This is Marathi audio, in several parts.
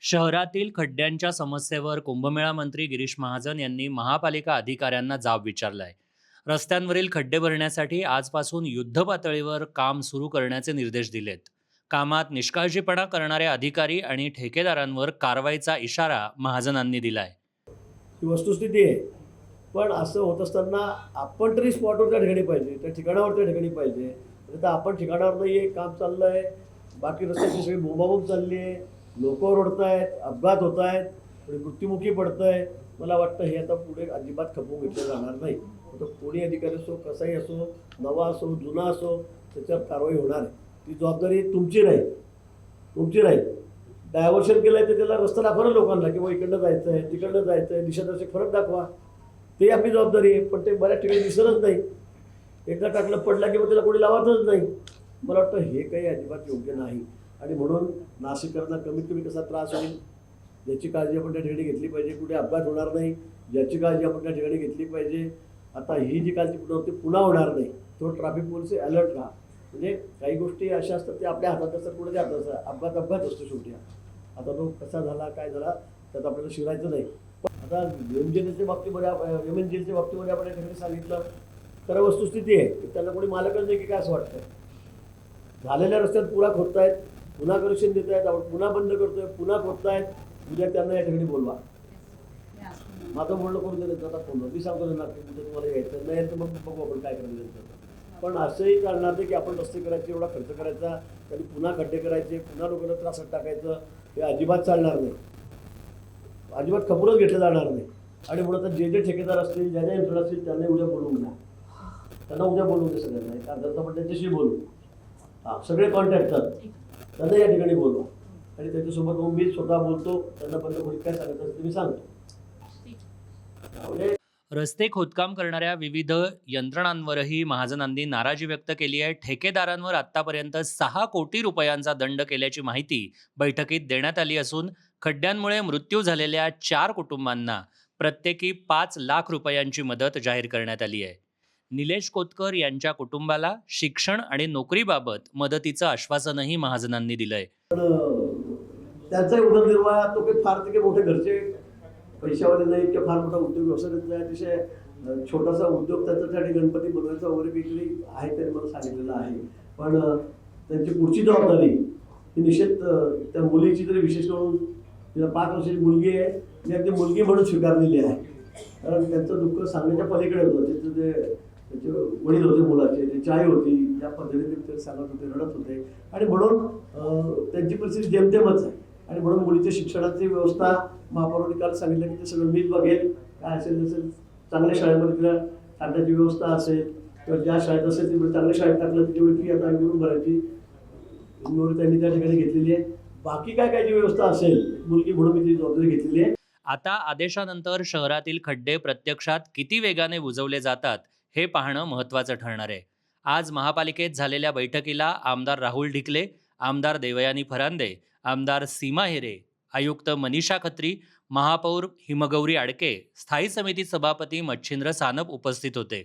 शहरातील खड्ड्यांच्या समस्येवर कुंभमेळा मंत्री गिरीश महाजन यांनी महापालिका अधिकाऱ्यांना जाब विचारलाय. रस्त्यांवरील खड्डे भरण्यासाठी आजपासून युद्धपातळीवर काम सुरू करण्याचे निर्देश दिलेत. कामात निष्काळजीपणा करणारे अधिकारी आणि ठेकेदारांवर कारवाईचा इशारा महाजनांनी दिलाय. ही वस्तुस्थिती आहे. पण असं होत असताना आपण तरी स्पॉटवर त्या ठिकाणी पाहिजे, त्या ठिकाणावर त्या ठिकाणी पाहिजे. तर आपण ठिकाणावर नाही आहे, काम चाललं आहे, बाकी रस्त्याची सगळी बोंबाबोंब चालली आहे, लोक रडत आहेत, अपघात होत आहेत, मृत्युमुखी पडत आहे. मला वाटतं हे आता पुढे अजिबात खपवून घेतलं जाणार नाही. तर कोणी अधिकारी असो, कसाही असो, नवा असो, जुना असो, त्याच्यावर कारवाई होणार आहे. ती जबाबदारी तुमची राहील. डायव्हर्शन केलं आहे तर त्याला रस्ता दाखवा ना लोकांना, किंवा इकडनं जायचं आहे, तिकडनं जायचं आहे, दिशादर्शक फरक दाखवा. ते आपली जबाबदारी आहे. पण ते बऱ्याच ठिकाणी दिसतच नाही. एकदा टाकलं पडला किंवा त्याला कोणी लावतच नाही. मला वाटतं हे काही अजिबात योग्य नाही. आणि म्हणून नाशिककरांना कमीत कमी कसा त्रास होईल याची काळजी आपण त्या ठिकाणी घेतली पाहिजे. कुठे अपघात होणार नाही याची काळजी आपण त्या ठिकाणी घेतली पाहिजे. आता ही जी कालची पुन्हा होणार नाही. तो ट्रॅफिक पोलिस अलर्ट राहा. म्हणजे काही गोष्टी अशा असतात ते आपल्या हातात असतात, कुठे हातात असतात. अपघात असतो शेवटी. आता तो कसा झाला, काय झाला त्यात आपल्याला शिरायचं नाही. पण आता एमजेलच्या बाबतीमध्ये आपण या ठिकाणी सांगितलं तर वस्तुस्थिती आहे की त्यांना कोणी मालकच नाही की काय असं वाटतं. झालेल्या रस्त्यात पुन्हा खोदतायत, पुन्हा कनेक्शन देत आहेत, आपण पुन्हा बंद करतोय, पुन्हा खोदतायत. उद्या त्यांना या ठिकाणी बोलवा. माझं बोलणं करून देत आता फोनवर मी सांगतो त्यांना की उद्या तुम्हाला यायचं नाही तर मग बघू आपण काय करायचं. पण असंही चालणार नाही की आपण रस्ते करायचे, एवढा खर्च करायचा, कधी पुन्हा खड्डे करायचे, पुन्हा लोकांना त्रासात टाकायचं. हे अजिबात चालणार नाही. अजिबात खबरच घेतलं जाणार नाही. आणि म्हणून आता जे ठेकेदार असतील, ज्या यंत्रणा असतील त्यांना उद्या बोलवून घ्या. त्यांना उद्या बोलवून द्या सगळ्यांना. एक अर्धा पण त्यांच्याशी बोलू. सगळे कॉन्टॅक्टर त्यांना या ठिकाणी बोलवा. आणि त्याच्यासोबत मग मी स्वतः बोलतो. त्यांना बंद खोलीत काय सांगायचं असं मी सांगतो. रस्ते खोदकाम करणाऱ्या विविध यंत्रणांवरही महाजनांनी नाराजी व्यक्त केली आहे. ठेकेदारांवर आतापर्यंत 6 कोटी रुपयांचा दंड केल्याची माहिती बैठकीत देण्यात आली असून खड्ड्यांमुळे मृत्यू झालेल्या 4 कुटुंबांना प्रत्येकी 5 लाख रुपयांची मदत जाहीर करण्यात आली आहे. निलेश कोतकर यांच्या कुटुंबाला शिक्षण आणि नोकरीबाबत मदतीचं आश्वासनही महाजनांनी दिलंय. त्यांचा उदरनिर्वाह तो काही फार ते मोठे घरचे पैशावाले नाही किंवा फार मोठा उद्योग व्यवसाय नाही. अतिशय छोटासा उद्योग त्यांच्यासाठी गणपती बनवायचा वगैरे काहीतरी आहे त्यांनी मला सांगितलेलं आहे. पण त्यांची पुढची जबाबदारी ही निश्चित त्या मुलीची तरी विशेष करून तिला 5 वर्षाची मुलगी आहे. मी अगदी मुलगी म्हणून स्वीकारलेली आहे. कारण त्यांचं दुःख सांगण्याच्या पलीकडे होतं. त्याचे वडील होते मुलाचे, त्याची आई होती, त्या पद्धतीने ते सांगत होते, रडत होते. आणि म्हणून त्यांची परिस्थिती जेमतेमच आहे. आणि म्हणून मुलीच्या शिक्षणाची व्यवस्था महापौरांनी काल सांगितलं की ते सगळं मीच बघेल. काय असेल तसेल चांगल्या शाळेमध्ये तिला टाकण्याची व्यवस्था असेल, किंवा ज्या शाळेत असेल तिकडे चांगल्या शाळेत टाकलं तेवढी फी आता घेऊन भरायची त्यांनी त्या ठिकाणी घेतलेली आहे. बाकी काय जी व्यवस्था असेल मुलगी म्हणून मी ती जबाबदारी घेतलेली आहे. आता आदेशानंतर शहरातील खड्डे प्रत्यक्षात किती वेगाने बुजवले जातात हे पाहणं महत्त्वाचं ठरणार आहे. आज महापालिकेत झालेल्या बैठकीला आमदार राहुल ढिकले, आमदार देवयानी फरांदे, आमदार सीमा हेरे, आयुक्त मनीषा खत्री, महापौर हिमगौरी आडके, स्थायी समिती सभापती मच्छिंद्र सानप उपस्थित होते.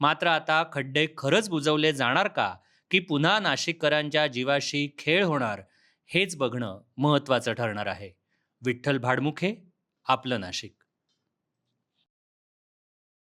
मात्र आता खड्डे खरंच बुजवले जाणार का, की पुन्हा नाशिककरांच्या जीवाशी खेळ होणार, हेच बघणं महत्त्वाचं ठरणार आहे. विठ्ठल भाडमुखे, आपलं नाशिक.